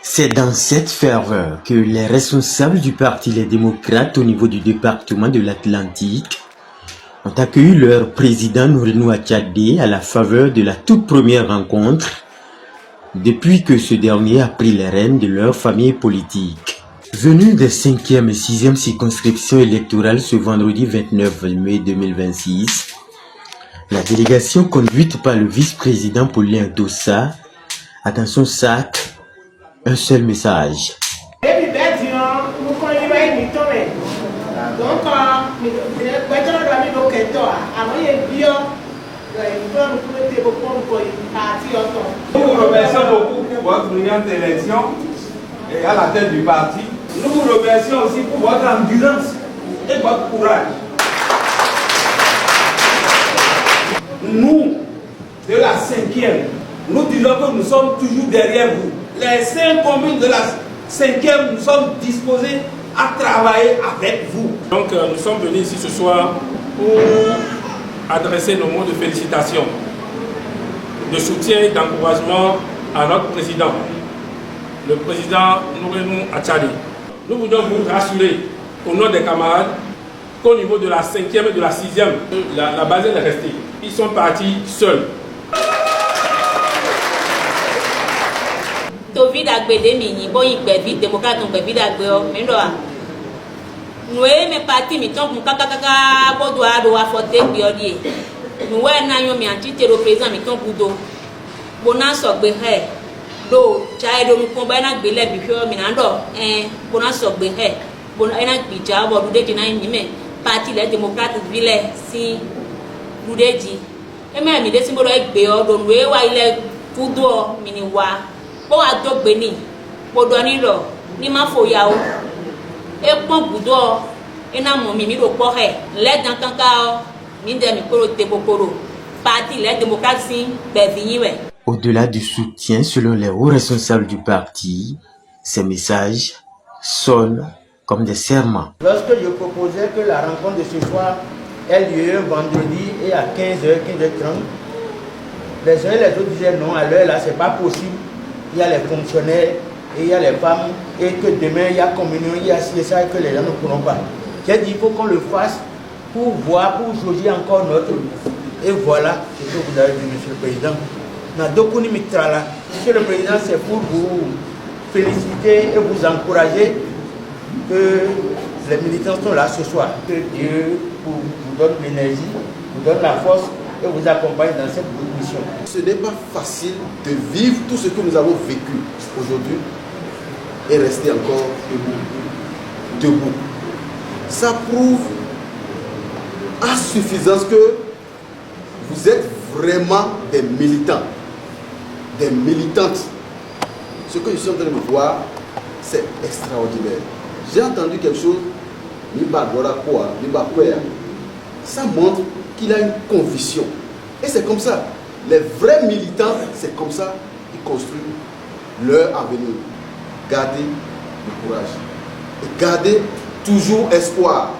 C'est dans cette ferveur que les responsables du Parti Les Démocrates au niveau du département de l'Atlantique ont accueilli leur président Nourinou Achadé à la faveur de la toute première rencontre depuis que ce dernier a pris les rênes de leur famille politique. Venu des 5e et 6e circonscriptions électorales ce vendredi 29 mai 2026, la délégation conduite par le vice-président Paulin Dossa a dans son sac un seul message. Nous vous remercions beaucoup pour votre brillante élection et à la tête du parti. Nous vous remercions aussi pour votre endurance et votre courage. Nous, de la 5e, nous disons que nous sommes toujours derrière vous. Les 5 communes de la 5e, nous sommes disposés à travailler avec vous. Donc nous sommes venus ici ce soir pour adresser nos mots de félicitations, de soutien et d'encouragement à notre président, le président Nourinou Achadé. Nous voulons vous rassurer au nom des camarades qu'au niveau de la 5e et de la 6e, la base est restée. Ils sont partis seuls. Tovi d'agbede mini bon igbevi démocrate igbevi d'agbeo mendo nous mes parti mi ton kaka bodo ado afote biodie nous na yo mi anti le président mi ton budo bona sogbe he do chai do ko ba na gbele bi fio mi na do bona sogbe he bona ina bija bo dude ji na mi me parti les démocrates ville si dude ji e me mi de simbolo egbe o do we wa ile fudo mi ni wa bo adogbe ni bodo ni lo ni ma foya o e pon budo ina mo mi ro po he le dan kanka mi de mi koro te bokoro parti les démocrates beviñi we. Au-delà du soutien selon les hauts responsables du parti, ces messages sonnent comme des serments. Lorsque je proposais que la rencontre de ce soir ait lieu un vendredi et à 15h, 15h30, les uns et les autres disaient non, à l'heure là, c'est pas possible. Il y a les fonctionnaires et il y a les femmes et que demain il y a communion, il y a ci et ça et que les gens ne pourront pas. J'ai dit il faut qu'on le fasse pour voir, pour jauger encore notre. Et voilà ce que vous avez dit, Monsieur le Président. Monsieur le Président, c'est pour vous féliciter et vous encourager que les militants sont là ce soir. Que Dieu vous donne l'énergie, vous donne la force et vous accompagne dans cette mission. Ce n'est pas facile de vivre tout ce que nous avons vécu aujourd'hui et rester encore debout. Ça prouve à suffisance que vous êtes vraiment des militants, des militantes. Ce que je suis en train de voir, c'est extraordinaire. J'ai entendu quelque chose, ça montre qu'il a une conviction. Et c'est comme ça. Les vrais militants, c'est comme ça qu'ils construisent leur avenir. Gardez le courage. Et gardez toujours espoir.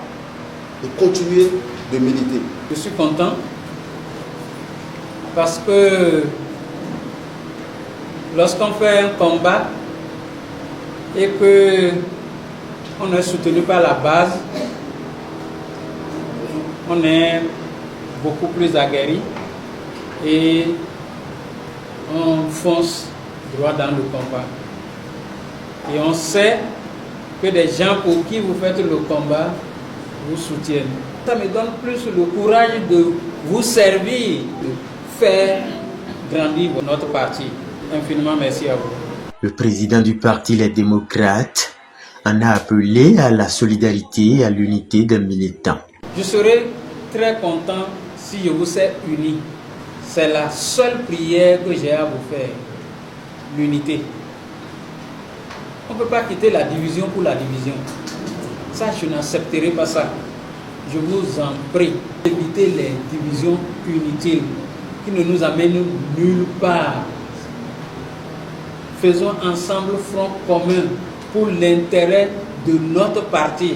Et continuez de militer. Je suis content parce que lorsqu'on fait un combat et que on est soutenu par la base, on est beaucoup plus aguerri et on fonce droit dans le combat. Et on sait que des gens pour qui vous faites le combat vous soutiennent. Ça me donne plus le courage de vous servir, de faire grandir notre parti. Infiniment merci à vous. Le président du parti Les Démocrates en a appelé à la solidarité et à l'unité des militants. Je serai très content si je vous sais unis. C'est la seule prière que j'ai à vous faire. L'unité. On ne peut pas quitter la division pour la division. Ça, je n'accepterai pas ça. Je vous en prie, évitez les divisions inutiles qui ne nous amènent nulle part. Faisons ensemble front commun pour l'intérêt de notre parti.